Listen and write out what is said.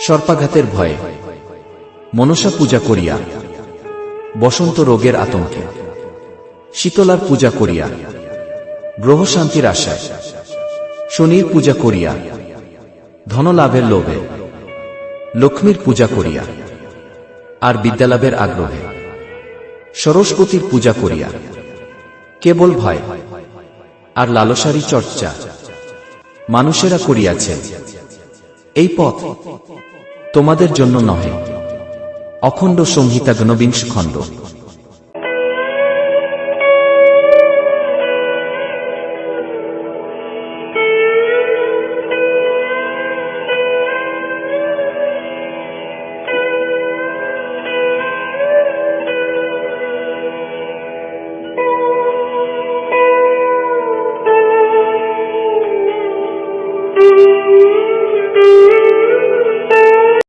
সর্পাঘাতের ভয়ে, মনসা পূজা করিয়া, বসন্ত রোগের আতঙ্কে, শীতলার পূজা করিয়া, গ্রহ শান্তির আশায়, শনির পূজা করিয়া, ধনলাভের লোভে, লক্ষ্মীর পূজা করিয়া, আর বিদ্যালাভের আগ্রহে, সরস্বতীর পূজা করিয়া, কেবল ভয় আর লালসারই চর্চা মানুষেরা করিয়াছে। এই পথ তোমাদের জন্য নহে। অখণ্ড সংহিতা ঊনবিংশ খণ্ড।